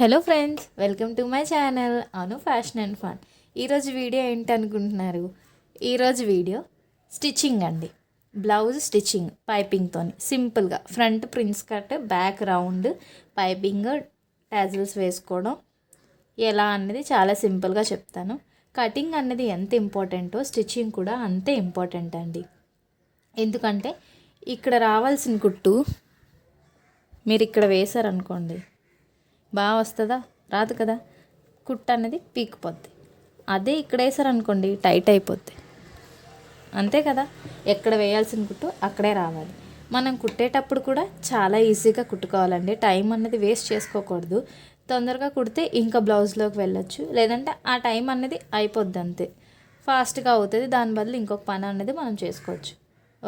Hello friends, welcome to my channel Anu fashion and fun. ఈరోజు video ఏంటి అనుకుంటున్నారు? ఈరోజు వీడియో స్టిచ్చింగ్ అండి. బ్లౌజ్ స్టిచ్చింగ్ పైపింగ్తో సింపుల్గా front prince cut, back round piping, tassels వేసుకోవడం ఎలా అనేది చాలా సింపుల్గా చెప్తాను. కటింగ్ అనేది ఎంత ఇంపార్టెంటో స్టిచ్చింగ్ కూడా అంతే ఇంపార్టెంట్ అండి. ఎందుకంటే ఇక్కడ రావాల్సిన కుట్టు మీరు ఇక్కడ వేశారనుకోండి, బాగా వస్తుందా? రాదు కదా. కుట్టు అనేది పీకిపోద్ది. అదే ఇక్కడ వేసారనుకోండి టైట్ అయిపోద్ది. అంతే కదా. ఎక్కడ వేయాల్సిన కుట్టు అక్కడే రావాలి. మనం కుట్టేటప్పుడు కూడా చాలా ఈజీగా కుట్టుకోవాలండి. టైం అనేది వేస్ట్ చేసుకోకూడదు. తొందరగా కుడితే ఇంకా బ్లౌజ్లోకి వెళ్ళొచ్చు, లేదంటే ఆ టైం అనేది అయిపోద్ది అంతే. ఫాస్ట్గా అవుతుంది. దాని బదులు ఇంకొక పని అనేది మనం చేసుకోవచ్చు.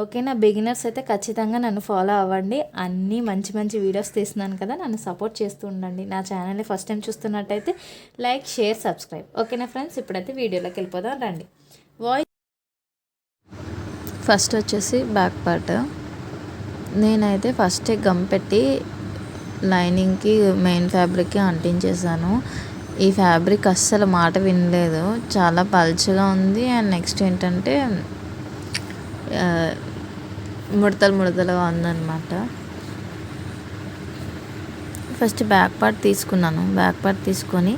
ఓకేనా? బిగినర్స్ అయితే ఖచ్చితంగా నన్ను ఫాలో అవ్వండి. అన్నీ మంచి మంచి వీడియోస్ తీస్తున్నాను కదా, నన్ను సపోర్ట్ చేస్తూ ఉండండి. నా ఛానల్ని ఫస్ట్ టైం చూస్తున్నట్టయితే లైక్, షేర్, సబ్స్క్రైబ్. ఓకేనా ఫ్రెండ్స్? ఇప్పుడైతే వీడియోలోకి వెళ్ళిపోదాం రండి. ఫస్ట్ వచ్చేసి బ్యాక్ పార్ట్. నేనైతే ఫస్టే గమ్ పెట్టి లైనింగ్కి మెయిన్ ఫ్యాబ్రిక్కి అంటించేసాను. ఈ ఫ్యాబ్రిక్ అస్సలు మాట వినలేదు, చాలా పల్చగా ఉంది. అండ్ నెక్స్ట్ ఏంటంటే ముడతలుగా ఉందన్నమాట. ఫస్ట్ బ్యాక్ పార్ట్ తీసుకున్నాను. బ్యాక్ పార్ట్ తీసుకొని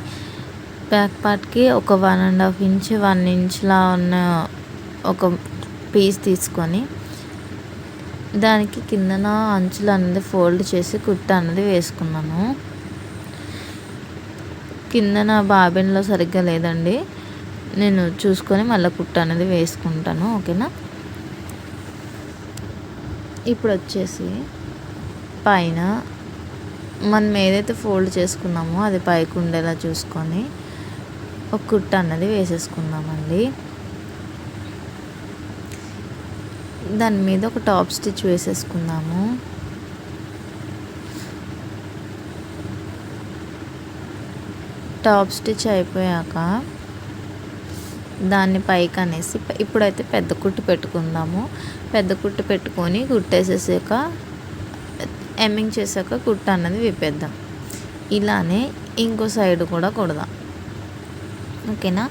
బ్యాక్ పార్ట్కి ఒక 1.5 ఇంచ్ 1 ఇంచ్లా ఉన్న ఒక పీస్ తీసుకొని దానికి కిందన అంచులు అనేది ఫోల్డ్ చేసి కుట్టు అనేది వేసుకున్నాను. కిందన బాబిన్లో సరిగ్గా లేదండి, నేను చూసుకొని మళ్ళీ కుట్టు అనేది వేసుకుంటాను. ఓకేనా? ఇప్పుడు వచ్చేసి పైన మనం ఏదైతే ఫోల్డ్ చేసుకున్నామో అది పైకి ఉండేలా చూసుకొని ఒక కుట్టు అన్నది వేసేసుకుందామండి. దాని మీద ఒక టాప్ స్టిచ్ వేసేసుకుందాము. టాప్ స్టిచ్ అయిపోయాక దాన్ని పైకి అనేసి ఇప్పుడైతే పెద్ద కుట్టు పెట్టుకుందాము. పెద్ద కుట్టు పెట్టుకొని కుట్టేసేసాక ఎమ్మింగ్ చేసాక కుట్టు అన్నది విప్పేద్దాం. ఇలానే ఇంకో సైడ్ కూడా కుడదాం. ఓకేనా?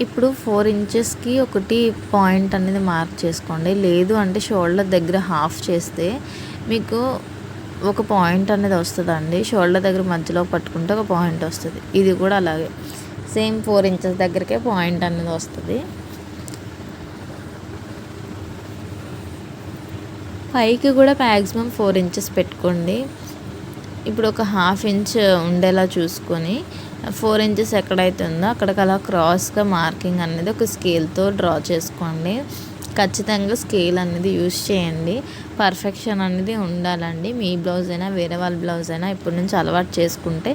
ఇప్పుడు 4 ఇంచెస్కి ఒకటి పాయింట్ అనేది మార్క్ చేసుకోండి. లేదు అంటే షోల్డర్ దగ్గర హాఫ్ చేస్తే మీకు ఒక పాయింట్ అనేది వస్తుందండి. షోల్డర్ దగ్గర మధ్యలో పట్టుకుంటే ఒక పాయింట్ వస్తుంది. ఇది కూడా అలాగే సేమ్ 4 ఇంచెస్ దగ్గరికే పాయింట్ అనేది వస్తుంది. పైకి కూడా మ్యాక్సిమం 4 ఇంచెస్ పెట్టుకోండి. ఇప్పుడు ఒక 1/2 ఇంచ్ ఉండేలా చూసుకొని 4 ఇంచెస్ ఎక్కడైతే ఉందో అక్కడికి అలా క్రాస్గా మార్కింగ్ అనేది ఒక స్కేల్తో డ్రా చేసుకోండి. ఖచ్చితంగా స్కేల్ అనేది యూజ్ చేయండి. పర్ఫెక్షన్ అనేది ఉండాలండి. మీ బ్లౌజ్ అయినా వేరే వాళ్ళ బ్లౌజ్ అయినా ఇప్పటి నుంచి అలవాటు చేసుకుంటే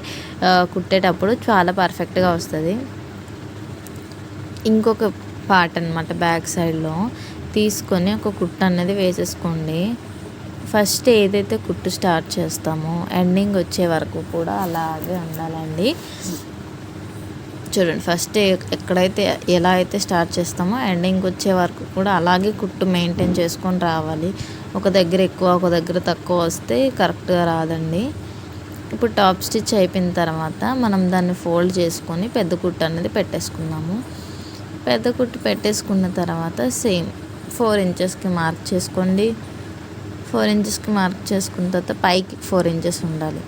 కుట్టేటప్పుడు చాలా పర్ఫెక్ట్గా వస్తుంది. ఇంకొక పార్ట్ అనమాట బ్యాక్ సైడ్లో తీసుకొని ఒక కుట్టు అనేది వేసేసుకోండి. ఫస్ట్ ఏదైతే కుట్టు స్టార్ట్ చేస్తామో ఎండింగ్ వచ్చే వరకు కూడా అలాగే ఉండాలండి. చూడండి, ఫస్ట్ ఎక్కడైతే ఎలా అయితే స్టార్ట్ చేస్తామో ఎండింగ్ వచ్చే వరకు కూడా అలాగే కుట్టు మెయింటైన్ చేసుకొని రావాలి. ఒక దగ్గర ఎక్కువ ఒక దగ్గర తక్కువ వస్తే కరెక్ట్గా రాదండి. ఇప్పుడు టాప్ స్టిచ్ అయిపోయిన తర్వాత మనం దాన్ని ఫోల్డ్ చేసుకొని పెద్ద కుట్టు అనేది పెట్టేసుకుందాము. పెద్ద కుట్టు పెట్టేసుకున్న తర్వాత సేమ్ 4 ఇంచెస్కి మార్క్ చేసుకోండి. 4 ఇంచెస్కి మార్క్ చేసుకున్న తర్వాత పైకి 4 ఇంచెస్ ఉండాలి.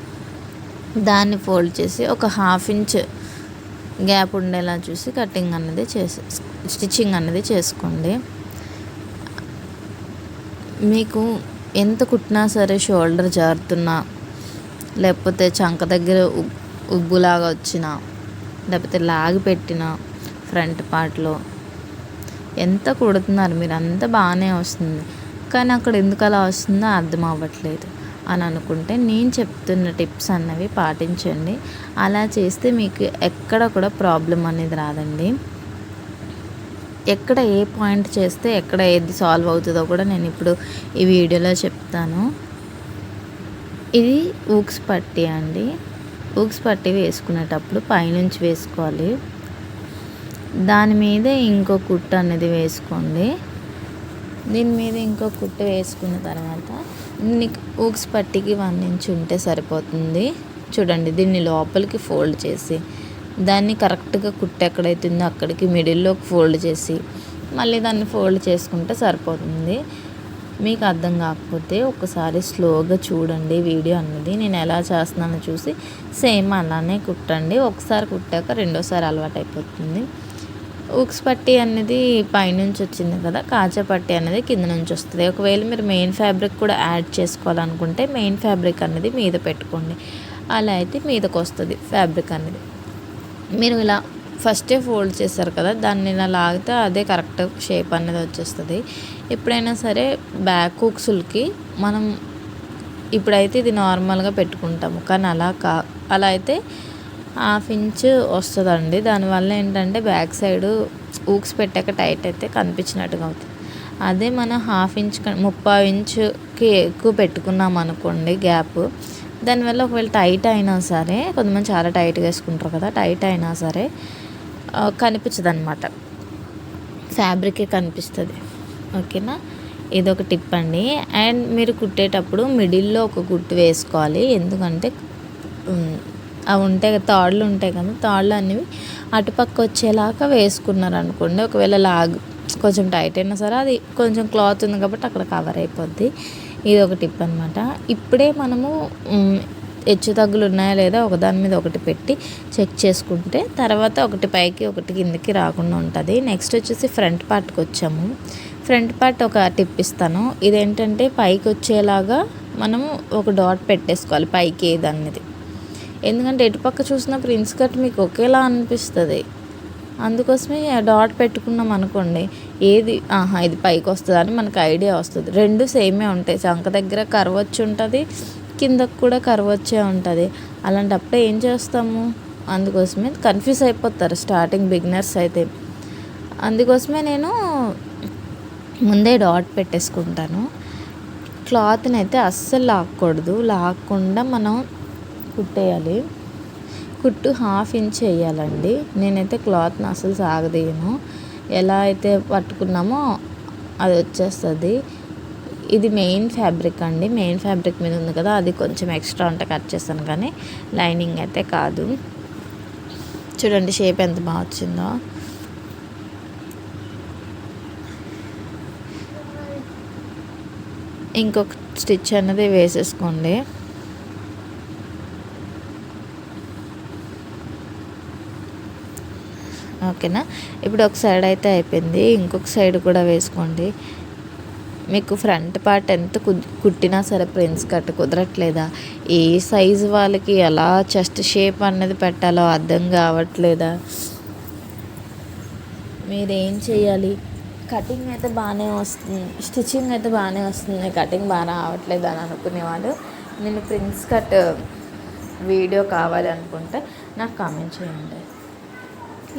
దాన్ని ఫోల్డ్ చేసి ఒక 1/2 ఇంచ్ గ్యాప్ ఉండేలా చూసి కటింగ్ అనేది స్టిచ్చింగ్ అనేది చేసుకోండి. మీకు ఎంత కుట్టినా సరే షోల్డర్ జారుతున్నా, లేకపోతే చంక దగ్గర ఉబ్బులాగా వచ్చినా, లేకపోతే లాగి పెట్టిన ఫ్రంట్ పార్ట్లో ఎంత కుడుతున్నారు మీరు, అంత బాగానే వస్తుంది. కానీ అక్కడ ఎందుకు అలా వస్తుందో అర్థం అవ్వట్లేదు అని అనుకుంటే నేను చెప్తున్న టిప్స్ అన్నవి పాటించండి. అలా చేస్తే మీకు ఎక్కడ కూడా ప్రాబ్లం అనేది రాదండి. ఎక్కడ ఏ పాయింట్ చేస్తే ఎక్కడ ఏది సాల్వ్ అవుతుందో కూడా నేను ఇప్పుడు ఈ వీడియోలో చెప్తాను. ఇది ఊక్స్ పట్టీ అండి. ఊక్స్ పట్టీ వేసుకునేటప్పుడు పైనుంచి వేసుకోవాలి. దాని మీద ఇంకో కుట్టు అనేది వేసుకోండి. దీని మీద ఇంకో కుట్టు వేసుకున్న తర్వాత ఊక్స్ పట్టీకి 1 ఇంచ్ ఉంటే సరిపోతుంది. చూడండి దీన్ని లోపలికి ఫోల్డ్ చేసి దాన్ని కరెక్ట్గా కుట్టు ఎక్కడైతుందో అక్కడికి మిడిల్లోకి ఫోల్డ్ చేసి మళ్ళీ దాన్ని ఫోల్డ్ చేసుకుంటే సరిపోతుంది. మీకు అర్థం కాకపోతే ఒకసారి స్లోగా చూడండి వీడియో అన్నది. నేను ఎలా చేస్తున్నానో చూసి సేమ్ అలానే కుట్టండి. ఒకసారి కుట్టాక రెండోసారి అలవాటు అయిపోతుంది. ఉక్స్ పట్టీ అనేది పైనుంచి వచ్చింది కదా, కాజా పట్టీ అనేది కింద నుంచి వస్తుంది. ఒకవేళ మీరు మెయిన్ ఫ్యాబ్రిక్ కూడా యాడ్ చేసుకోవాలనుకుంటే మెయిన్ ఫ్యాబ్రిక్ అనేది మీద పెట్టుకోండి. అలా అయితే మీదకి వస్తుంది ఫ్యాబ్రిక్ అనేది. మీరు ఇలా ఫస్టే ఫోల్డ్ చేశారు కదా, దాన్ని ఇలా లాగితే అదే కరెక్ట్ షేప్ అనేది వచ్చేస్తుంది. ఎప్పుడైనా సరే బ్యాక్ హుక్స్లకి మనం ఇప్పుడైతే ఇది నార్మల్గా పెట్టుకుంటాము, కానీ అలా అయితే 1/2 ఇంచ్ వస్తుందండి. దానివల్ల ఏంటంటే బ్యాక్ సైడ్ హుక్స్ పెట్టాక టైట్ అయితే కనిపించినట్టుగా అవుతుంది. అదే మనం 1/2 ఇంచ్ 30 ఇంచుకి ఎక్కువ పెట్టుకున్నాం అనుకోండి గ్యాప్, దానివల్ల ఒకవేళ టైట్ అయినా సరే, కొంతమంది చాలా టైట్గా వేసుకుంటారు కదా, టైట్ అయినా సరే కనిపించదు అనమాట, ఫ్యాబ్రికే కనిపిస్తుంది. ఓకేనా, ఇదొక టిప్ అండి. అండ్ మీరు కుట్టేటప్పుడు మిడిల్లో ఒక కుట్టు వేసుకోవాలి. ఎందుకంటే అవి ఉంటాయి కదా, తాళ్ళు ఉంటాయి కదా, తాళ్ళు అనేవి అటుపక్క వచ్చేలాగా వేసుకున్నారు అనుకోండి, ఒకవేళ కొంచెం టైట్ అయినా సరే అది కొంచెం క్లాత్ ఉంది కాబట్టి అక్కడ కవర్ అయిపోద్ది. ఇది ఒక టిప్ అనమాట. ఇప్పుడే మనము హెచ్చు తగ్గులు ఉన్నాయా లేదా ఒకదాని మీద ఒకటి పెట్టి చెక్ చేసుకుంటే తర్వాత ఒకటి పైకి ఒకటి కిందకి రాకుండా ఉంటుంది. నెక్స్ట్ వచ్చేసి ఫ్రంట్ పార్ట్కి వచ్చాము. ఫ్రంట్ పార్ట్ ఒక టిప్ ఇస్తాను. ఇదేంటంటే పైకి వచ్చేలాగా మనము ఒక డాట్ పెట్టేసుకోవాలి పైకి ఏదన్నది. ఎందుకంటే ఎటుపక్క చూసిన ప్రిన్స్ కట్ మీకు ఒకేలా అనిపిస్తుంది. అందుకోసమే డాట్ పెట్టుకున్నాం అనుకోండి, ఏది ఇది పైకి వస్తుంది అని మనకు ఐడియా వస్తుంది. రెండు సేమే ఉంటాయి, చంక దగ్గర కర్వ్ వచ్చి ఉంటుంది, కిందకు కూడా కర్వ్ వచ్చే ఉంటుంది. అలాంటప్పుడు ఏం చేస్తాము, అందుకోసమే కన్ఫ్యూజ్ అయిపోతారు స్టార్టింగ్ బిగినర్స్ అయితే. అందుకోసమే నేను ముందే డాట్ పెట్టేసుకుంటాను. క్లాత్ని అయితే అస్సలు లాక్కూడదు, లాక్కుండా మనం కుట్టేయాలి. కుట్టు 1/2 ఇంచ్ వేయాలండి. నేనైతే క్లాత్ని అసలు సాగదీయను, ఎలా అయితే పట్టుకున్నామో అది వచ్చేస్తుంది. ఇది మెయిన్ ఫ్యాబ్రిక్ అండి, మెయిన్ ఫ్యాబ్రిక్ మీద ఉంది కదా, అది కొంచెం ఎక్స్ట్రా ఉంటే కట్ చేస్తాను, కానీ లైనింగ్ అయితే కాదు. చూడండి షేప్ ఎంత బాగా వచ్చిందో. ఇంకొక స్టిచ్ అనేది వేసేసుకోండి. ఓకేనా, ఇప్పుడు ఒక సైడ్ అయితే అయిపోయింది, ఇంకొక సైడ్ కూడా వేసుకోండి. మీకు ఫ్రంట్ పార్ట్ ఎంత కుట్టినా సరే ప్రిన్స్ కట్ కుదరట్లేదా, ఏ సైజు వాళ్ళకి ఎలా చెస్ట్ షేప్ అన్నది పెట్టాలో అర్థం కావట్లేదా, మీరేం చేయాలి, కటింగ్ అయితే బాగానే వస్తుంది, స్టిచ్చింగ్ అయితే బాగానే వస్తుంది, కటింగ్ బాగా రావట్లేదు అని అనుకునేవాళ్ళు, నేను ప్రిన్స్ కట్ వీడియో కావాలి అనుకుంటే నాకు కామెంట్ చేయండి.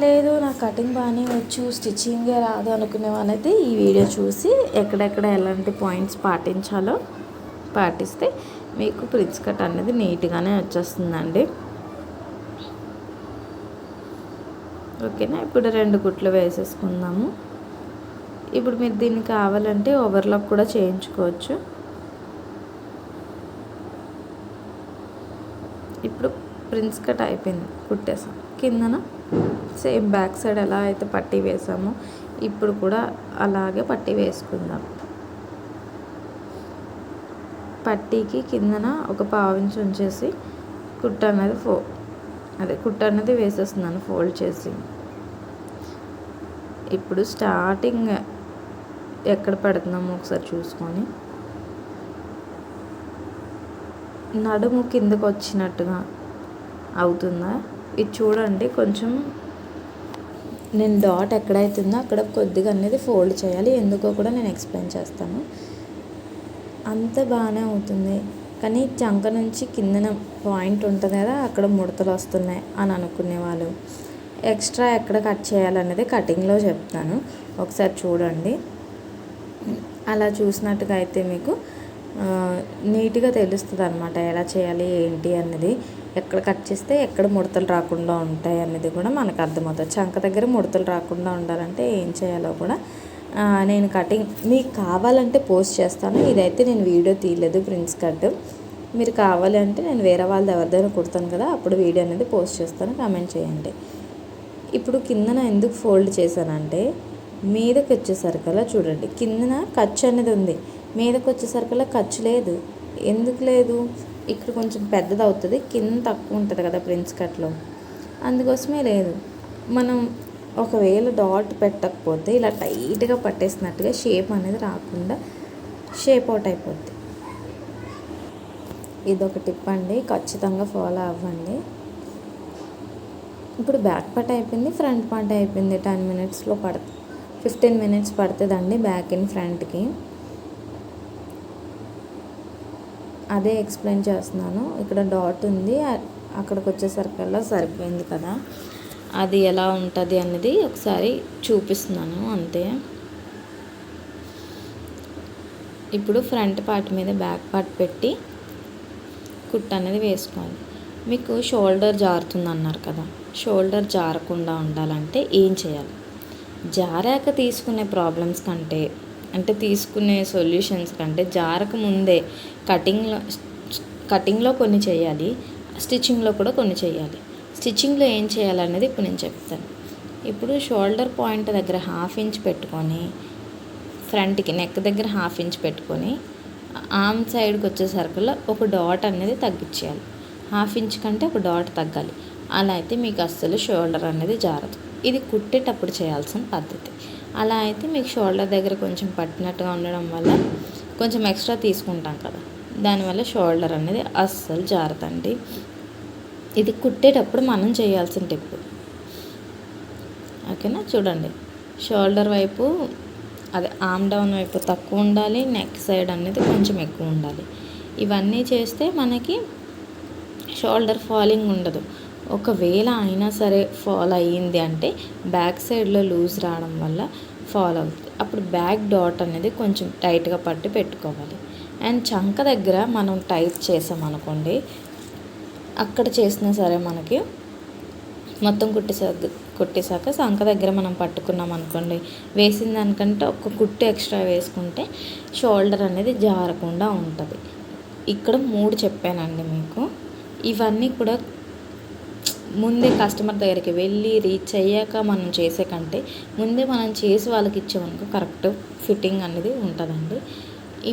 లేదు నాకు కటింగ్ బాగానే వచ్చు, స్టిచ్చింగే రాదు అనుకునే వాళ్ళైతే ఈ వీడియో చూసి ఎక్కడెక్కడ ఎలాంటి పాయింట్స్ పాటించాలో పాటిస్తే మీకు ప్రిన్స్ కట్ అనేది నీట్గానే వచ్చేస్తుందండి. ఓకేనా, ఇప్పుడు 2 కుట్లు వేసేసుకుందాము. ఇప్పుడు మీరు దీన్ని కావాలంటే ఓవర్లాక్ కూడా చేయించుకోవచ్చు. ఇప్పుడు ప్రిన్స్ కట్ అయిపోయింది, కుట్టేసాం. కిందన సేమ్ బ్యాక్ సైడ్ ఎలా అయితే పట్టీ వేసామో ఇప్పుడు కూడా అలాగే పట్టీ వేసుకుందాం. పట్టీకి కిందన ఒక 1/2 ఇంచ్ ఉంచేసి కుట్టు అనేది వేసేస్తున్నాను ఫోల్డ్ చేసి. ఇప్పుడు స్టార్టింగ్ ఎక్కడ పెడుతున్నామో ఒకసారి చూసుకొని నడుము కిందకు వచ్చినట్టుగా అవుతుందా ఇది చూడండి. కొంచెం నేను డాట్ ఎక్కడైతుందో అక్కడ కొద్దిగా అనేది ఫోల్డ్ చేయాలి, ఎందుకో కూడా నేను ఎక్స్ప్లెయిన్ చేస్తాను. అంత బాగానే అవుతుంది, కానీ చంక నుంచి కిందన పాయింట్ ఉంటుంది కదా, అక్కడ ముడతలు వస్తున్నాయి అని అనుకునేవాళ్ళు ఎక్స్ట్రా ఎక్కడ కట్ చేయాలనేది కటింగ్లో చెప్తాను, ఒకసారి చూడండి. అలా చూసినట్టుగా అయితే మీకు నీట్గా తెలుస్తుంది అనమాట, ఎలా చేయాలి ఏంటి అన్నది, ఎక్కడ కట్ చేస్తే ఎక్కడ ముడతలు రాకుండా ఉంటాయి అనేది కూడా మనకు అర్థమవుతుంది. చంక దగ్గర ముడతలు రాకుండా ఉండాలంటే ఏం చేయాలో కూడా నేను కటింగ్ మీకు కావాలంటే పోస్ట్ చేస్తాను. ఇదైతే నేను వీడియో తీయలేదు ప్రిన్స్ కట్, మీరు కావాలి అంటే నేను వేరే వాళ్ళది ఎవరిదైనా కుడతాను కదా, అప్పుడు వీడియో అనేది పోస్ట్ చేస్తాను, కామెంట్ చేయండి. ఇప్పుడు కిందన ఎందుకు ఫోల్డ్ చేశానంటే మీదకి వచ్చేసరికల్లా చూడండి, కిందన ఖర్చు అనేది ఉంది, మీదకి వచ్చేసరికల్లా ఖర్చు లేదు. ఎందుకు లేదు? ఇక్కడ కొంచెం పెద్దది అవుతుంది, కింద తక్కువ ఉంటుంది కదా ప్రిన్స్ కట్లో, అందుకోసమే లేదు. మనం ఒకవేళ డాట్ పెట్టకపోతే ఇలా టైట్గా పట్టేసినట్టుగా షేప్ అనేది రాకుండా షేప్ అవుట్ అయిపోద్ది. ఇదొక టిప్ అండి, ఖచ్చితంగా ఫాలో అవ్వండి. ఇప్పుడు బ్యాక్ పార్ట్ అయిపోయింది, ఫ్రంట్ పార్ట్ అయిపోయింది. 10 మినిట్స్లో 15 మినిట్స్ పడుతుందండి బ్యాక్ అండ్ ఫ్రంట్కి. అదే ఎక్స్ప్లెయిన్ చేస్తున్నాను. ఇక్కడ డాట్ ఉంది, అక్కడికి వచ్చేసరికల్లా సరిపోయింది కదా, అది ఎలా ఉంటుంది అనేది ఒకసారి చూపిస్తున్నాను అంతే. ఇప్పుడు ఫ్రంట్ పార్ట్ మీద బ్యాక్ పార్ట్ పెట్టి కుట్టు అనేది వేసుకోవాలి. మీకు షోల్డర్ జారుతుంది అన్నారు కదా, షోల్డర్ జారకుండా ఉండాలంటే ఏం చేయాలి? జారాక తీసుకునే ప్రాబ్లమ్స్ కంటే, అంటే తీసుకునే సొల్యూషన్స్ కంటే జారక ముందే కటింగ్లో కొన్ని చేయాలి, స్టిచ్చింగ్లో కూడా కొన్ని చేయాలి. స్టిచ్చింగ్లో ఏం చేయాలనేది ఇప్పుడు నేను చెప్తాను. ఇప్పుడు షోల్డర్ పాయింట్ దగ్గర 1/2 ఇంచ్ పెట్టుకొని, ఫ్రంట్కి నెక్ దగ్గర 1/2 ఇంచ్ పెట్టుకొని, ఆర్మ్ సైడ్కి వచ్చేసరికల్లా ఒక డాట్ అనేది తగ్గించేయాలి. 1/2 ఇంచ్ కంటే ఒక డాట్ తగ్గాలి. అలా అయితే మీకు అస్సలు షోల్డర్ అనేది జారదు. ఇది కుట్టేటప్పుడు చేయాల్సిన పద్ధతి. అలా అయితే మీకు షోల్డర్ దగ్గర కొంచెం పట్టినట్టుగా ఉండడం వల్ల కొంచెం ఎక్స్ట్రా తీసుకుంటాం కదా, దానివల్ల షోల్డర్ అనేది అస్సలు జారదండి. ఇది కుట్టేటప్పుడు మనం చేయాల్సిన టిప్. ఓకేనా? చూడండి, షోల్డర్ వైపు అదే ఆర్మ్ డౌన్ వైపు తక్కువ ఉండాలి, నెక్ సైడ్ అనేది కొంచెం ఎక్కువ ఉండాలి. ఇవన్నీ చేస్తే మనకి షోల్డర్ ఫాలింగ్ ఉండదు. ఒకవేళ అయినా సరే ఫాల్ అయ్యింది అంటే బ్యాక్ సైడ్లో లూజ్ రావడం వల్ల ఫాల్ అవుతుంది. అప్పుడు బ్యాక్ డాట్ అనేది కొంచెం టైట్గా పట్టి పెట్టుకోవాలి. అండ్ చంక దగ్గర మనం టైట్ చేసామనుకోండి, అక్కడ చేసినా సరే మనకి మొత్తం కుట్టేసాక సంక దగ్గర మనం పట్టుకున్నాం అనుకోండి, వేసిన దానికంటే ఒక కుట్టు ఎక్స్ట్రా వేసుకుంటే షోల్డర్ అనేది జారకుండా ఉంటుంది. ఇక్కడ 3 చెప్పానండి మీకు. ఇవన్నీ కూడా ముందే కస్టమర్ దగ్గరికి వెళ్ళి రీచ్ అయ్యాక మనం చేసే కంటే ముందే మనం చేసి వాళ్ళకి ఇచ్చామనుకో కరెక్ట్ ఫిట్టింగ్ అనేది ఉంటుందండి.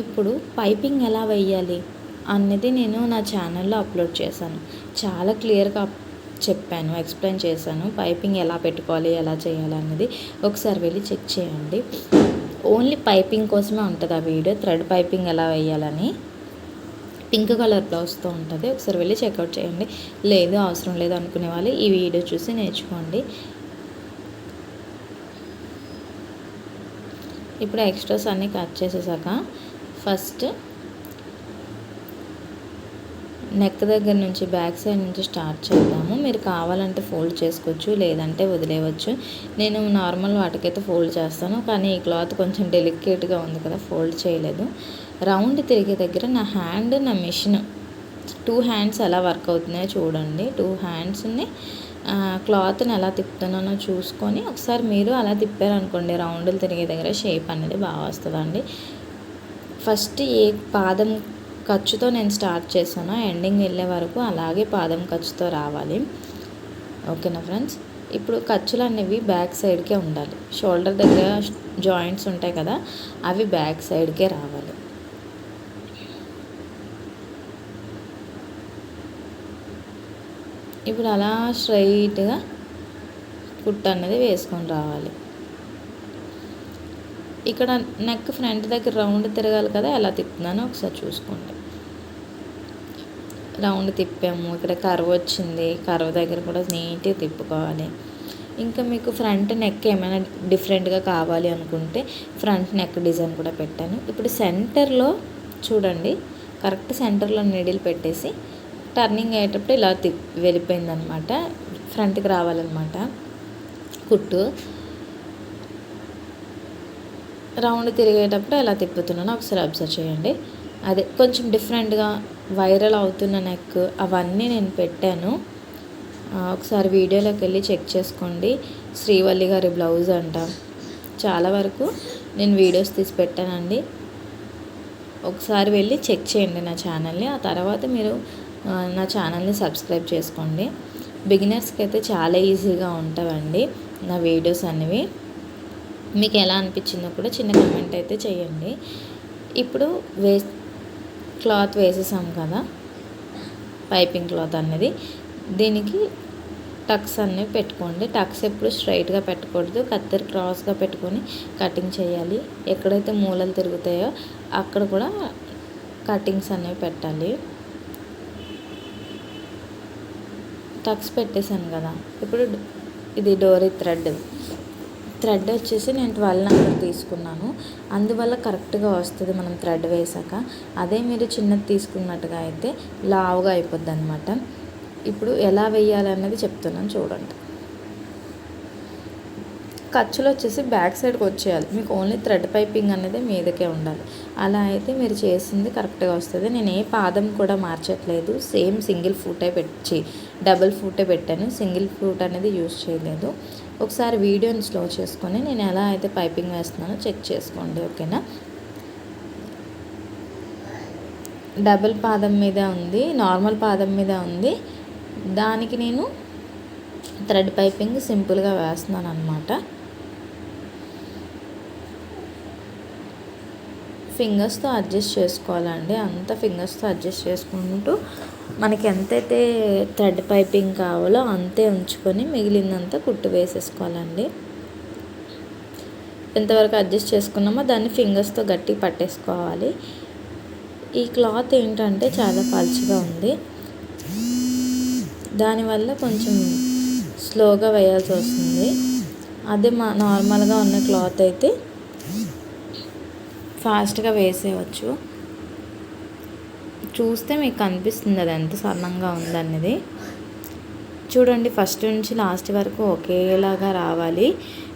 ఇప్పుడు పైపింగ్ ఎలా వేయాలి అనేది నేను నా ఛానల్లో అప్లోడ్ చేశాను. చాలా క్లియర్గా చెప్పాను, ఎక్స్ప్లెయిన్ చేశాను. పైపింగ్ ఎలా పెట్టుకోవాలి, ఎలా చేయాలి అనేది ఒకసారి వెళ్ళి చెక్ చేయండి. ఓన్లీ పైపింగ్ కోసమే ఉంటుంది ఆ వీడియో. థ్రెడ్ పైపింగ్ ఎలా వేయాలని పింక్ కలర్ బ్లౌజ్తో ఉంటుంది. ఒకసారి వెళ్ళి చెక్అవుట్ చేయండి. లేదు అవసరం లేదు అనుకునే వాళ్ళు ఈ వీడియో చూసి నేర్చుకోండి. ఇప్పుడు ఎక్స్ట్రాస్ అన్నీ కట్ చేసేసాక ఫస్ట్ నెక్ దగ్గర నుంచి బ్యాక్ సైడ్ నుంచి స్టార్ట్ చేద్దాము. మీరు కావాలంటే ఫోల్డ్ చేసుకోవచ్చు, లేదంటే వదిలేయవచ్చు. నేను నార్మల్ వాటికైతే ఫోల్డ్ చేస్తాను, కానీ ఈ క్లాత్ కొంచెం డెలికేట్గా ఉంది కదా, ఫోల్డ్ చేయలేదు. రౌండ్ తిరిగే దగ్గర నా హ్యాండ్, నా మిషన్ 2 హ్యాండ్స్ ఎలా వర్క్ అవుతున్నాయో చూడండి. 2 హ్యాండ్స్ని క్లాత్ని ఎలా తిప్పుతున్నానో చూసుకొని ఒకసారి మీరు అలా తిప్పారనుకోండి, రౌండ్లు తిరిగే దగ్గర షేప్ అనేది బాగా వస్తుందండి. ఫస్ట్ ఏ పాదం ఖర్చుతో నేను స్టార్ట్ చేశాను, ఎండింగ్ వెళ్ళే వరకు అలాగే పాదం ఖర్చుతో రావాలి. ఓకేనా ఫ్రెండ్స్? ఇప్పుడు ఖర్చులు అనేవి బ్యాక్ సైడ్కే ఉండాలి. షోల్డర్ దగ్గర జాయింట్స్ ఉంటాయి కదా, అవి బ్యాక్ సైడ్కే రావాలి. ఇప్పుడు అలా స్ట్రైట్గా కుట్టు అనేది వేసుకొని రావాలి. ఇక్కడ నెక్ ఫ్రంట్ దగ్గర రౌండ్ తిరగాలి కదా, ఎలా తిప్పుతున్నానో ఒకసారి చూసుకోండి. రౌండ్ తిప్పాము, ఇక్కడ కర్వ్ వచ్చింది, కర్వ్ దగ్గర కూడా నీట్గా తిప్పుకోవాలి. ఇంకా మీకు ఫ్రంట్ నెక్ ఏమైనా డిఫరెంట్గా కావాలి అనుకుంటే ఫ్రంట్ నెక్ డిజైన్ కూడా పెట్టాను. ఇప్పుడు సెంటర్లో చూడండి, కరెక్ట్ సెంటర్లో నీడిల్ పెట్టేసి టర్నింగ్ అయ్యేటప్పుడు ఇలా వెళ్ళిపోయిందనమాట, ఫ్రంట్కి రావాలన్నమాట కుట్టు. రౌండ్ తిరిగేటప్పుడు ఎలా తిప్పుతున్నానో ఒకసారి అబ్జర్వ్ చేయండి. అదే కొంచెం డిఫరెంట్గా వైరల్ అవుతున్న నెక్ అవన్నీ నేను పెట్టాను. ఒకసారి వీడియోలోకి వెళ్ళి చెక్ చేసుకోండి. శ్రీవల్లి గారి బ్లౌజ్ అంట, చాలా వరకు నేను వీడియోస్ తీసి పెట్టానండి. ఒకసారి వెళ్ళి చెక్ చేయండి నా ఛానల్ని. ఆ తర్వాత మీరు నా ఛానల్ని సబ్స్క్రైబ్ చేసుకోండి. బిగినర్స్కి అయితే చాలా ఈజీగా ఉంటాయండి నా వీడియోస్ అనేవి. మీకు ఎలా అనిపించిందో కూడా చిన్న కామెంట్ అయితే చేయండి. ఇప్పుడు క్లాత్ వేసేసాం కదా, పైపింగ్ క్లాత్ అనేది, దీనికి టక్స్ అనేవి పెట్టుకోండి. టక్స్ ఎప్పుడు స్ట్రైట్గా పెట్టకూడదు, కత్తెర క్రాస్గా పెట్టుకొని కటింగ్ చేయాలి. ఎక్కడైతే మూలలు తిరుగుతాయో అక్కడ కూడా కటింగ్స్ అనేవి పెట్టాలి. టక్స్ పెట్టేశాను కదా. ఇప్పుడు ఇది డోరీ థ్రెడ్ వచ్చేసి నేను 12 నెంబర్ తీసుకున్నాను. అందువల్ల కరెక్ట్గా వస్తుంది మనం థ్రెడ్ వేసాక. అదే మీరు చిన్నది తీసుకున్నట్టుగా అయితే లావుగా అయిపోద్ది అనమాట. ఇప్పుడు ఎలా వేయాలన్నది చెప్తున్నాను చూడండి. ఖర్చులు వచ్చేసి బ్యాక్ సైడ్కి వచ్చేయాలి. మీకు ఓన్లీ థ్రెడ్ పైపింగ్ అనేది మీదకే ఉండాలి. అలా అయితే మీరు చేసింది కరెక్ట్గా వస్తుంది. నేను ఏ పాదం కూడా మార్చట్లేదు. సేమ్ సింగిల్ ఫూటే డబుల్ ఫూటే పెట్టాను. సింగిల్ ఫూట్ అనేది యూజ్ చేయలేదు. ఒకసారి వీడియోని స్లో చేసుకొని నేను ఎలా అయితే పైపింగ్ వేస్తున్నానో చెక్ చేసుకోండి, ఓకేనా. డబుల్ పాదం మీద ఉంది, నార్మల్ పాదం మీద ఉంది. దానికి నేను థ్రెడ్ పైపింగ్ సింపుల్గా వేస్తున్నాను అనమాట. ఫింగర్స్తో అడ్జస్ట్ చేసుకోవాలండి. అంత ఫింగర్స్తో అడ్జస్ట్ చేసుకుంటూ మనకి ఎంతైతే థ్రెడ్ పైపింగ్ కావాలో అంతే ఉంచుకొని మిగిలిందంతా కుట్టు వేసేసుకోవాలండి. ఎంతవరకు అడ్జస్ట్ చేసుకున్నామో దాన్ని ఫింగర్స్తో గట్టి పట్టేసుకోవాలి. ఈ క్లాత్ ఏంటంటే చాలా పల్చగా ఉంది, దానివల్ల కొంచెం స్లోగా వేయాల్సి వస్తుంది. అదే నార్మల్గా ఉన్న క్లాత్ అయితే ఫాస్ట్గా వేసేయవచ్చు. చూస్తే మీకు కనిపిస్తుంది అది ఎంత సన్నంగా ఉందనేది. చూడండి, ఫస్ట్ నుంచి లాస్ట్ వరకు ఒకేలాగా రావాలి.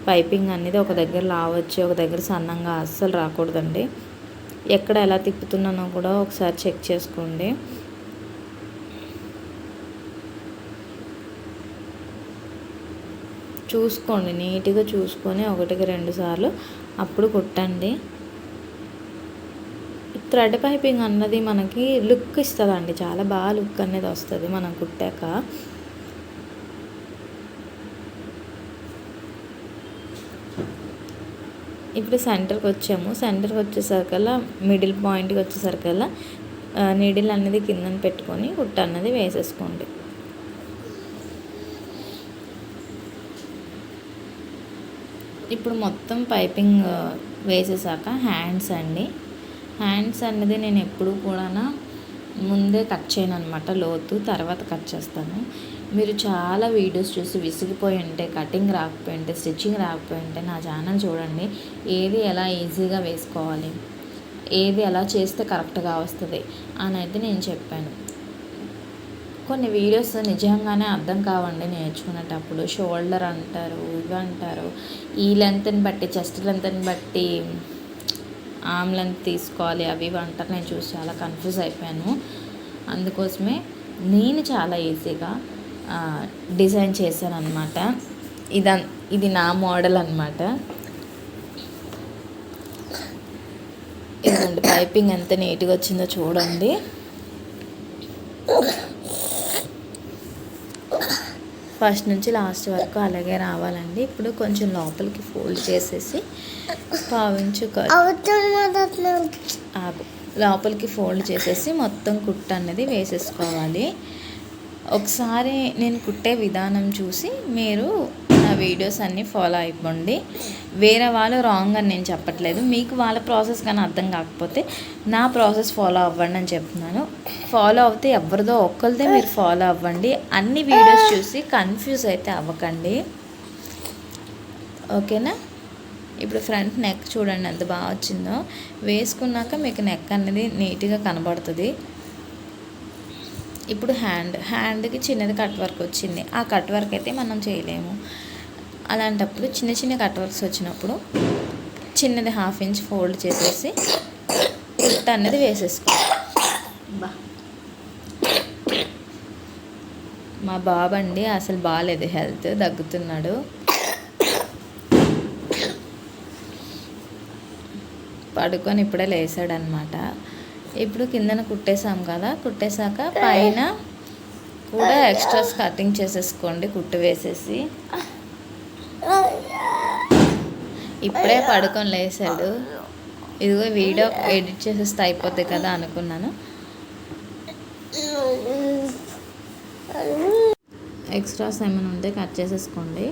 పైపింగ్ అనేది ఒక దగ్గర లావచ్చు, ఒక దగ్గర సన్నంగా అస్సలు రాకూడదండి. ఎక్కడ ఎలా తిప్పుతున్నానో కూడా ఒకసారి చెక్ చేసుకోండి. చూసుకోండి, నీట్గా చూసుకొని 1-2 సార్లు అప్పుడు కుట్టండి. థ్రెడ్ పైపింగ్ అన్నది మనకి లుక్ ఇస్తుందండి, చాలా బాగా లుక్ అనేది వస్తుంది మనం కుట్టాక. ఇప్పుడు సెంటర్కి వచ్చాము. సెంటర్కి వచ్చేసరికల్లా మిడిల్ పాయింట్కి వచ్చేసరికల్లా నీడిల్ అనేది కిందన పెట్టుకొని కుట్ట అన్నది వేసేసుకోండి. ఇప్పుడు మొత్తం పైపింగ్ వేసేసాక హ్యాండ్స్ అన్నది నేను ఎప్పుడు కూడా ముందే కట్ చేయను అనమాట, లోతు తర్వాత కట్ చేస్తాను. మీరు చాలా వీడియోస్ చూసి విసిగిపోయి ఉంటే, కటింగ్ రాకపోయి ఉంటే, స్టిచ్చింగ్ రాకపోయి ఉంటే నా ఛానల్ చూడండి. ఏది ఎలా ఈజీగా వేసుకోవాలి, ఏది ఎలా చేస్తే కరెక్ట్గా వస్తుంది అని అయితే నేను చెప్పాను. కొన్ని వీడియోస్ నిజంగానే అర్థం కావండి నేర్చుకునేటప్పుడు. షోల్డర్ అంటారు, ఇవి అంటారు, ఈ లెంత్ని బట్టి, చెస్ట్ లెంత్ని బట్టి ఆర్మ్ లెంత్ తీసుకోవాలి, అవి ఇవి అంటారు. నేను చూసి చాలా కన్ఫ్యూజ్ అయిపోయాను. అందుకోసమే నేను చాలా ఈజీగా డిజైన్ చేశాను అనమాట. ఇది నా మోడల్ అనమాట. ఇదిగోండి, పైపింగ్ ఎంత నీట్గా వచ్చిందో చూడండి. ఫస్ట్ నుంచి లాస్ట్ వరకు అలాగే రావాలండి. ఇప్పుడు కొంచెం లోపలికి ఫోల్డ్ చేసేసి లోపలికి ఫోల్డ్ చేసేసి మొత్తం కుట్ట అనేది వేసేసుకోవాలి. ఒకసారి నేను కుట్టే విధానం చూసి మీరు నా వీడియోస్ అన్నీ ఫాలో అయిపోండి. వేరే వాళ్ళు రాంగ్ అని నేను చెప్పట్లేదు. మీకు వాళ్ళ ప్రాసెస్ కానీ అర్థం కాకపోతే నా ప్రాసెస్ ఫాలో అవ్వండి అని చెప్తున్నాను. ఫాలో అవుతే ఎవరిదో ఒక్కరిదే మీరు ఫాలో అవ్వండి. అన్ని వీడియోస్ చూసి కన్ఫ్యూజ్ అయితే అవ్వకండి, ఓకేనా. ఇప్పుడు ఫ్రంట్ నెక్ చూడండి ఎంత బాగా వచ్చిందో. వేసుకున్నాక మీకు నెక్ అనేది నీట్గా కనబడుతుంది. ఇప్పుడు హ్యాండ్కి చిన్నది కట్ వర్క్ వచ్చింది. ఆ కట్ వర్క్ అయితే మనం చేయలేము. అలాంటప్పుడు చిన్న చిన్న కట్ వర్క్స్ వచ్చినప్పుడు చిన్నది 1/2 ఇంచ్ ఫోల్డ్ చేసేసి కుట్ట అనేది వేసేసుకోవాలి. మా బాబండి అసలు బాగాలేదు, హెల్త్ దగ్గుతున్నాడు. పడుకొని ఇప్పుడే లేసాడనమాట. ఇప్పుడు కిందన కుట్టేసాం కదా, కుట్టేసాక పైన కూడా ఎక్స్ట్రాస్ కటింగ్ చేసేసుకోండి కుట్టు వేసేసి. ఇప్పుడే పడుకొని లేసాడు. ఇదిగో వీడియో ఎడిట్ చేసేస్తే అయిపోద్ది కదా అనుకున్నాను. ఎక్స్ట్రాస్ ఏమైనా ఉంటే కట్ చేసేసుకోండి.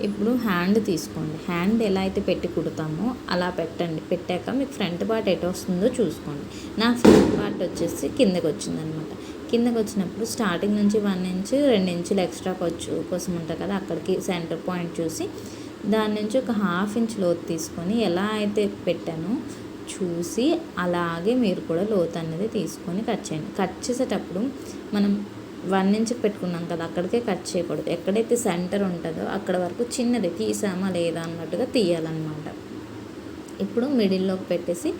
ఇప్పుడు హ్యాండ్ తీసుకోండి. హ్యాండ్ ఎలా అయితే పెట్టి కుడతామో అలా పెట్టండి. పెట్టాక మీకు ఫ్రంట్ పార్ట్ ఎటు వస్తుందో చూసుకోండి. నాకు ఫ్రంట్ పార్ట్ వచ్చేసి కిందకి వచ్చిందనమాట. కిందకి వచ్చినప్పుడు స్టార్టింగ్ నుంచి 1 ఇంచ్ 2 ఇంచులు ఎక్స్ట్రా కోసం ఉంటుంది కదా, అక్కడికి సెంటర్ పాయింట్ చూసి దాని నుంచి ఒక 1/2 ఇంచ్ లోతు తీసుకొని ఎలా అయితే పెట్టానో చూసి అలాగే మీరు కూడా లోతు అనేది తీసుకొని కట్ చేయండి. కట్ చేసేటప్పుడు మనం 1 ఇంచ్కి పెట్టుకున్నాం కదా, అక్కడికే కట్ చేయకూడదు. ఎక్కడైతే సెంటర్ ఉంటుందో అక్కడ వరకు చిన్నది తీసామా లేదా అన్నట్టుగా తీయాలన్నమాట. ఇప్పుడు మిడిల్లోకి పెట్టేసి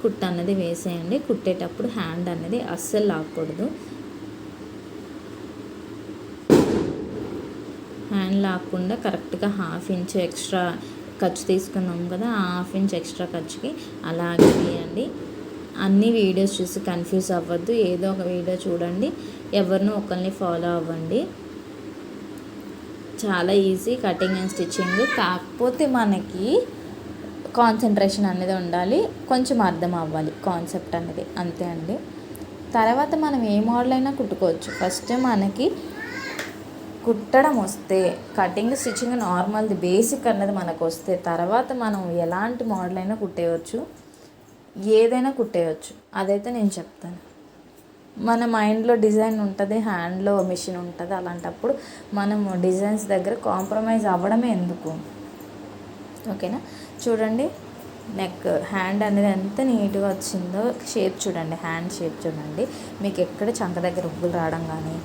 కుట్ట అన్నది వేసేయండి. కుట్టేటప్పుడు హ్యాండ్ అనేది అస్సలు లాక్కూడదు. హ్యాండ్ లాక్కుండా కరెక్ట్గా 1/2 ఇంచ్ ఎక్స్ట్రా ఖర్చు తీసుకున్నాం కదా, ఆ 1/2 ఇంచ్ ఎక్స్ట్రా ఖర్చుకి అలాగే తీయండి. అన్ని వీడియోస్ చూసి కన్ఫ్యూజ్ అవ్వద్దు. ఏదో ఒక వీడియో చూడండి, ఎవరినో ఒకరిని ఫాలో అవ్వండి. చాలా ఈజీ కటింగ్ అండ్ స్టిచ్చింగ్. కాకపోతే మనకి కాన్సన్ట్రేషన్ అనేది ఉండాలి, కొంచెం అర్థం అవ్వాలి కాన్సెప్ట్ అనేది, అంతే అండి. తర్వాత మనం ఏ మోడల్ అయినా కుట్టుకోవచ్చు. ఫస్ట్ మనకి కుట్టడం వస్తే, కటింగ్ స్టిచ్చింగ్ నార్మల్ది బేసిక్ అన్నది మనకు వస్తే, తర్వాత మనం ఎలాంటి మోడల్ అయినా కుట్టేయచ్చు, ఏదైనా కుట్టేయచ్చు. అదైతే నేను చెప్తాను. మన మైండ్లో డిజైన్ ఉంటుంది, హ్యాండ్లో మిషన్ ఉంటుంది. అలాంటప్పుడు మనము డిజైన్స్ దగ్గర కాంప్రమైజ్ అవ్వడమే ఎందుకు, ఓకేనా? చూడండి నెక్ హ్యాండ్ అనేది ఎంత నీట్గా వచ్చిందో. షేప్ చూడండి, హ్యాండ్ షేప్ చూడండి. మీకు ఎక్కడ చంక దగ్గర ఉబ్బులు రావడం కానీ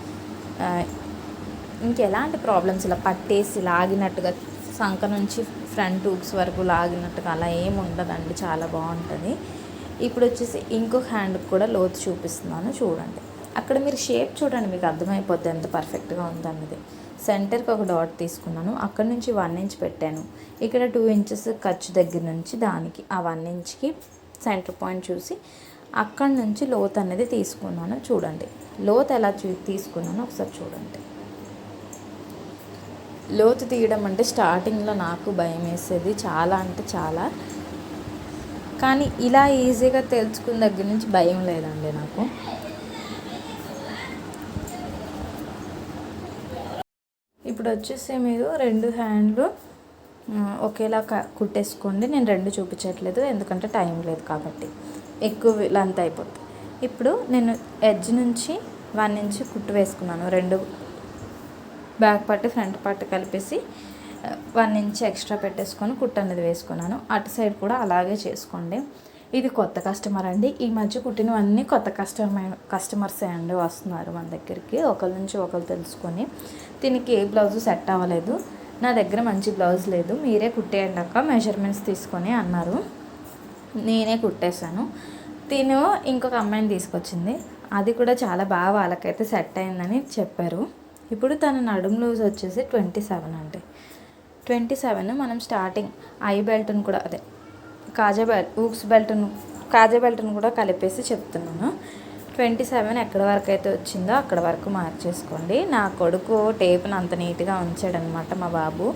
ఇంకెలాంటి ప్రాబ్లమ్స్ ఇలా పట్టేసి లాగినట్టుగా సంక నుంచి ఫ్రంట్ హుక్స్ వరకు లాగినట్టుగా అలా ఏమి ఉండదండి, చాలా బాగుంటుంది. ఇప్పుడు వచ్చేసి ఇంకొక హ్యాండ్కి కూడా లోతు చూపిస్తున్నాను చూడండి. అక్కడ మీరు షేప్ చూడండి, మీకు అర్థమైపోద్ది ఎంత పర్ఫెక్ట్గా ఉందన్నది. సెంటర్కి ఒక డాట్ తీసుకున్నాను, అక్కడ నుంచి 1 ఇంచ్ పెట్టాను. ఇక్కడ 2 ఇంచెస్ ఖర్చు దగ్గర నుంచి దానికి ఆ 1 ఇంచ్కి సెంటర్ పాయింట్ చూసి అక్కడ నుంచి లోతు అనేది తీసుకున్నాను చూడండి. లోతు ఎలా తీసుకున్నాను ఒకసారి చూడండి. లోతు తీయడం అంటే స్టార్టింగ్లో నాకు భయం వేసేది, చాలా అంటే చాలా. కానీ ఇలా ఈజీగా తెలుసుకున్న దగ్గర నుంచి భయం లేదండి నాకు. ఇప్పుడు వచ్చేసి మీరు 2 హ్యాండ్లు ఒకేలా కుట్టేసుకోండి. నేను 2 చూపించట్లేదు ఎందుకంటే టైం లేదు కాబట్టి, ఎక్కువ లెంత్ అయిపోతుంది. ఇప్పుడు నేను ఎడ్జ్ నుంచి 1 ఇంచ్ కుట్టు వేసుకున్నాను. 2 బ్యాక్ పార్ట్ ఫ్రంట్ పార్ట్ కలిపేసి 1 ఇంచ్ ఎక్స్ట్రా పెట్టేసుకొని కుట్టు అనేది వేసుకున్నాను. అటు సైడ్ కూడా అలాగే చేసుకోండి. ఇది కొత్త కస్టమర్ అండి. ఈ మధ్య కుట్టినవన్నీ కొత్త కస్టమర్సే అండి వస్తున్నారు మన దగ్గరికి. ఒకరి నుంచి ఒకరు తెలుసుకొని, దీనికి ఏ బ్లౌజు సెట్ అవ్వలేదు, నా దగ్గర మంచి బ్లౌజ్ లేదు, మీరే కుట్టేయండి అక్క మెజర్మెంట్స్ తీసుకొని అన్నారు. నేనే కుట్టేశాను. తిను ఇంకొక అమ్మాయిని తీసుకొచ్చింది, అది కూడా చాలా బాగా వాళ్ళకైతే సెట్ అయిందని చెప్పారు. ఇప్పుడు తన నడుము లూజ్ వచ్చేసి 27 అండి. 27 మనం స్టార్టింగ్ ఐ బెల్ట్ను కూడా అదే కాజా బెల్ట్ కాజా బెల్ట్ను కూడా కలిపేసి చెప్తున్నాను. 27 ఎక్కడి వరకు అయితే వచ్చిందో అక్కడ వరకు మార్చేసుకోండి. నా కొడుకు టేప్ను అంత నీట్గా ఉంచాడనమాట మా బాబు.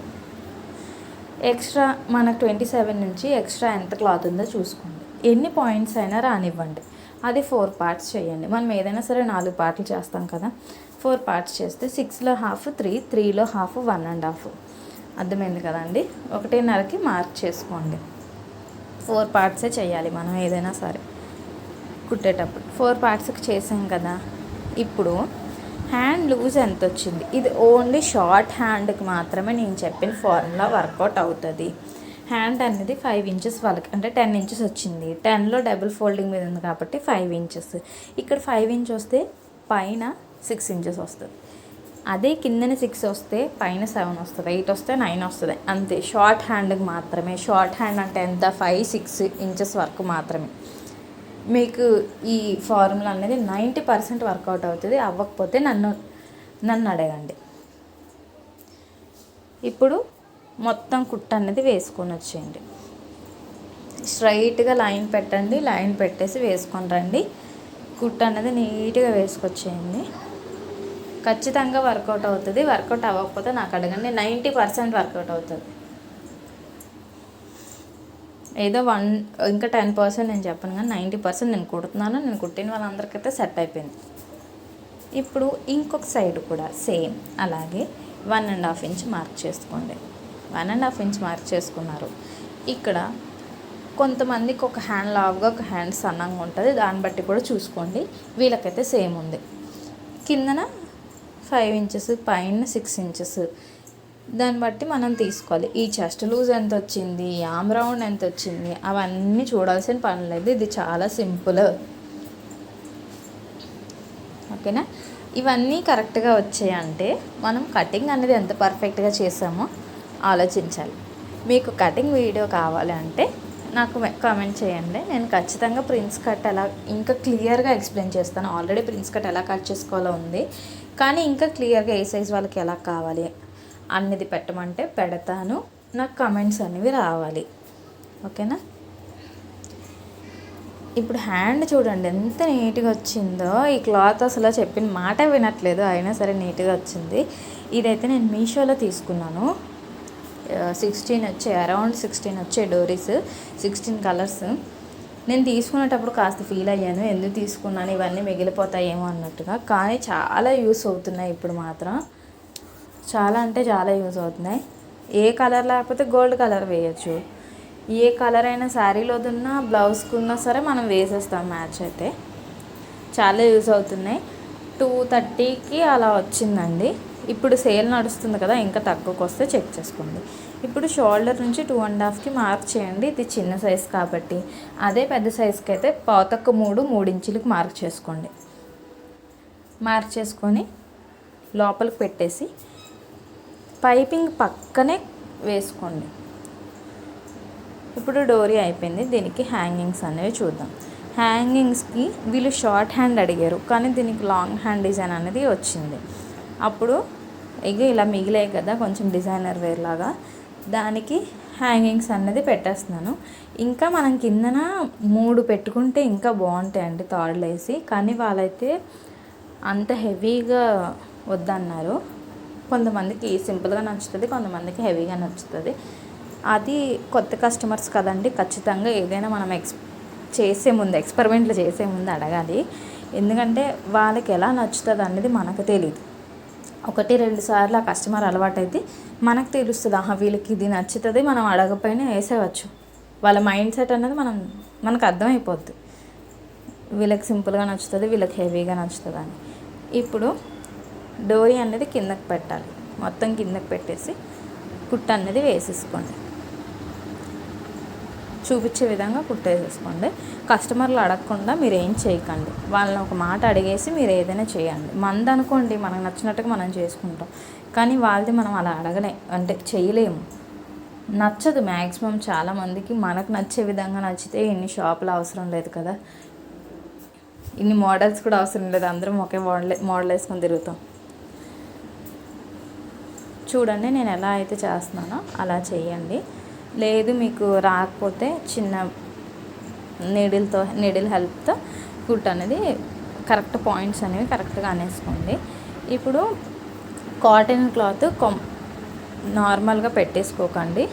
ఎక్స్ట్రా మనకు 27 నుంచి ఎక్స్ట్రా ఎంత క్లాత్ ఉందో చూసుకోండి. ఎన్ని పాయింట్స్ అయినా రానివ్వండి. అది 4 పార్ట్స్ చేయండి. మనం ఏదైనా సరే 4 పార్ట్లు చేస్తాం కదా, 4 పార్ట్స్ చేస్తే 6లో హాఫ్ 3, 3లో హాఫ్ 1.5. అర్థమైంది కదండి. 1.5కి మార్క్ చేసుకోండి. 4 పార్ట్సే చేయాలి మనం ఏదైనా సరే కుట్టేటప్పుడు. 4 పార్ట్స్కి చేసాం కదా. ఇప్పుడు హ్యాండ్ లూజ్ ఎంత వచ్చింది, ఇది ఓన్లీ షార్ట్ హ్యాండ్కి మాత్రమే నేను చెప్పిన ఫార్ములా వర్కౌట్ అవుతుంది. హ్యాండ్ అనేది 5 ఇంచెస్ వాళ్ళకి అంటే 10 ఇంచెస్ వచ్చింది. 10లో డబుల్ ఫోల్డింగ్ మీద ఉంది కాబట్టి 5 ఇంచెస్. ఇక్కడ 5 ఇంచ్ వస్తే పైన 6 ఇంచెస్ వస్తుంది. అదే కిందన 6 వస్తే పైన 7 వస్తుంది, 8 వస్తే 9 వస్తుంది. అంతే షార్ట్ హ్యాండ్కి మాత్రమే. షార్ట్ హ్యాండ్ అంటే ఎంత, 5-6 ఇంచెస్ వరకు మాత్రమే. మీకు ఈ ఫార్ములా అనేది 90% వర్కౌట్ అవుతుంది. అవ్వకపోతే నన్ను అడగండి. ఇప్పుడు మొత్తం కుట్ట అనేది వేసుకొని వచ్చేయండి. స్ట్రైట్గా లైన్ పెట్టండి, లైన్ పెట్టేసి వేసుకొని రండి. కుట్టు అనేది నీట్గా వేసుకొచ్చేయండి. ఖచ్చితంగా వర్కౌట్ అవుతుంది. వర్కౌట్ అవ్వకపోతే నాకు అడగండి. 90% వర్కౌట్ అవుతుంది. ఏదో ఇంకా 10% నేను చెప్పను, కానీ 90% నేను కుడుతున్నాను. నేను కుట్టిన వాళ్ళందరికైతే సెట్ అయిపోయింది. ఇప్పుడు ఇంకొక సైడ్ కూడా సేమ్ అలాగే 1.5 ఇంచ్ మార్క్ చేసుకోండి. 1.5 ఇంచ్ మార్క్ చేసుకున్నారు. ఇక్కడ కొంతమందికి ఒక హ్యాండ్ లావుగా ఒక హ్యాండ్ సన్నంగా ఉంటుంది, దాన్ని బట్టి కూడా చూసుకోండి. వీళ్ళకైతే సేమ్ ఉంది. కిందన 5 ఇంచెస్, పైన 6 ఇంచెస్, దాన్ని బట్టి మనం తీసుకోవాలి. ఈ చెస్ట్ లూజ్ ఎంత వచ్చింది, ఆమ్ రౌండ్ ఎంత వచ్చింది, అవన్నీ చూడాల్సిన పని లేదు. ఇది చాలా సింపుల్. ఓకేనా? ఇవన్నీ కరెక్ట్గా వచ్చాయంటే మనం కటింగ్ అనేది ఎంత పర్ఫెక్ట్గా చేసామో ఆలోచించాలి. మీకు కటింగ్ వీడియో కావాలి అంటే నాకు కామెంట్ చేయండి. నేను ఖచ్చితంగా ప్రిన్స్ కట్ ఎలా ఇంకా క్లియర్గా ఎక్స్ప్లెయిన్ చేస్తాను. ఆల్రెడీ ప్రిన్స్ కట్ ఎలా కట్ చేసుకోవాలో ఉంది, కానీ ఇంకా క్లియర్గా ఏ సైజ్ వాళ్ళకి ఎలా కావాలి అన్నది పెట్టమంటే పెడతాను. నాకు కామెంట్స్ అనేవి రావాలి. ఓకేనా? ఇప్పుడు హ్యాండ్ చూడండి ఎంత నీట్గా వచ్చిందో. ఈ క్లాత్ అసలు చెప్పిన మాట వినట్లేదు, అయినా సరే నీట్గా వచ్చింది. ఇదైతే నేను మీషోలో తీసుకున్నాను. 16 వచ్చాయి, అరౌండ్ 16 వచ్చాయి డోరీస్, 16 కలర్స్. నేను తీసుకునేటప్పుడు కాస్త ఫీల్ అయ్యాను, ఎందుకు తీసుకున్నాను, ఇవన్నీ మిగిలిపోతాయేమో అన్నట్టుగా. కానీ చాలా యూస్ అవుతున్నాయి ఇప్పుడు మాత్రం. చాలా అంటే చాలా యూస్ అవుతున్నాయి. ఏ కలర్ లేకపోతే గోల్డ్ కలర్ వేయచ్చు. ఏ కలర్ అయినా శారీలోదున్నా బ్లౌజ్కున్నా సరే మనం వేసేస్తాం మ్యాచ్. అయితే చాలా యూస్ అవుతున్నాయి. 230కి అలా వచ్చిందండి. ఇప్పుడు సేల్ నడుస్తుంది కదా, ఇంకా తక్కువకి వస్తే చెక్ చేసుకోండి. ఇప్పుడు షోల్డర్ నుంచి 2.5కి మార్క్ చేయండి. ఇది చిన్న సైజ్ కాబట్టి. అదే పెద్ద సైజ్కి అయితే 3 ఇంచులకి మార్క్ చేసుకోండి. మార్క్ చేసుకొని లోపలికి పెట్టేసి పైపింగ్ పక్కనే వేసుకోండి. ఇప్పుడు డోరీ అయిపోయింది. దీనికి హ్యాంగింగ్స్ అనేవి చూద్దాం. హ్యాంగింగ్స్కి వీళ్ళు షార్ట్ హ్యాండ్ అడిగారు, కానీ దీనికి లాంగ్ హ్యాండ్ డిజైన్ అనేది వచ్చింది. అప్పుడు ఇలా మిగిలాయి కదా కొంచెం డిజైనర్ వేర్ లాగా, దానికి హ్యాంగింగ్స్ అనేది పెట్టేస్తున్నాను. ఇంకా మనం కిందన 3 పెట్టుకుంటే ఇంకా బాగుంటాయండి తాడులు వేసి, కానీ వాళ్ళైతే అంత హెవీగా వద్దన్నారు. కొంతమందికి సింపుల్గా నచ్చుతుంది, కొంతమందికి హెవీగా నచ్చుతుంది. అది కొత్త కస్టమర్స్ కదండి, ఖచ్చితంగా ఏదైనా మనం ఎక్స్పెరిమెంట్లు చేసే ముందు అడగాలి. ఎందుకంటే వాళ్ళకి ఎలా నచ్చుతుంది అనేది మనకు తెలియదు. 1-2 సార్లు ఆ కస్టమర్ అలవాటైతే మనకు తెలుస్తుంది, వీళ్ళకి ఇది నచ్చుతుంది, మనం అడగకపోయినా వేసేవచ్చు. వాళ్ళ మైండ్ సెట్ అనేది మనకు అర్థమైపోద్ది. వీళ్ళకి సింపుల్గా నచ్చుతుంది, వీళ్ళకి హెవీగా నచ్చుతుంది అని. ఇప్పుడు డోరీ అనేది కిందకి పెట్టాలి. మొత్తం కిందకి పెట్టేసి కుట్టు అనేది వేసేసుకోండి. చూపించే విధంగా కుట్టేసేసుకోండి. కస్టమర్లు అడగకుండా మీరు ఏం చేయకండి. వాళ్ళని ఒక మాట అడిగేసి మీరు ఏదైనా చేయండి. మనది అనుకోండి, మనకు నచ్చినట్టుగా మనం చేసుకుంటాం, కానీ వాళ్ళది మనం అలా చేయలేము. నచ్చదు మ్యాక్సిమం చాలామందికి. మనకు నచ్చే విధంగా నచ్చితే ఇన్ని షాపులు అవసరం లేదు కదా, ఇన్ని మోడల్స్ కూడా అవసరం లేదు. అందరం ఒకే మోడల్ వేసుకొని తిరుగుతాం. చూడండి నేను ఎలా అయితే చేస్తున్నానో అలా చేయండి. లేదు మీకు రాకపోతే చిన్న నీడిల్ హెల్ప్తో కుట్ అనేది కరెక్ట్ పాయింట్స్ అనేవి కరెక్ట్గా అనేసుకోండి. ఇప్పుడు కాటన్ క్లాత్ నార్మల్గా పెట్టేసుకోకండి,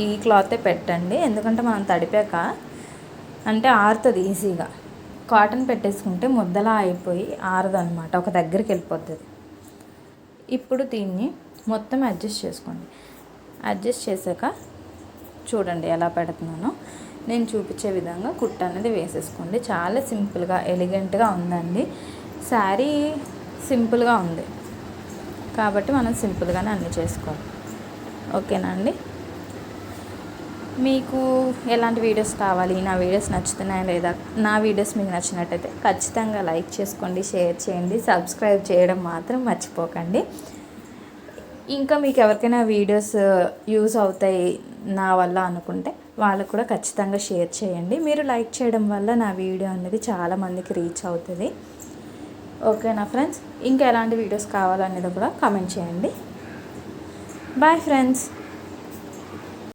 ఈ క్లాతే పెట్టండి. ఎందుకంటే మనం తడిపాక ఆరుతుంది ఈజీగా. కాటన్ పెట్టేసుకుంటే ముద్దలా అయిపోయి ఆరదనమాట, ఒక దగ్గరికి వెళ్ళిపోతుంది. ఇప్పుడు దీన్ని మొత్తం అడ్జస్ట్ చేసుకోండి. అడ్జస్ట్ చేశాక చూడండి ఎలా పెడుతున్నానో, నేను చూపించే విధంగా కుట్టు అనేది వేసేసుకోండి. చాలా సింపుల్గా ఎలిగెంట్గా ఉందండి. శారీ సింపుల్గా ఉంది కాబట్టి మనం సింపుల్గానే అన్నీ చేసుకోవాలి. ఓకేనా అండి? మీకు ఎలాంటి వీడియోస్ కావాలి, నా వీడియోస్ నచ్చుతున్నాయా లేదా, నా వీడియోస్ మీకు నచ్చినట్టయితే ఖచ్చితంగా లైక్ చేసుకోండి, షేర్ చేయండి, సబ్స్క్రైబ్ చేయడం మాత్రం మర్చిపోకండి. ఇంకా మీకు ఎవరికైనా వీడియోస్ యూజ్ అవుతాయి నా వల్ల అనుకుంటే వాళ్ళకు కూడా ఖచ్చితంగా షేర్ చేయండి. మీరు లైక్ చేయడం వల్ల నా వీడియో అనేది చాలామందికి రీచ్ అవుతుంది. ఓకేనా ఫ్రెండ్స్? ఇంకా ఎలాంటి వీడియోస్ కావాలనేది కూడా కామెంట్ చేయండి. Bye friends.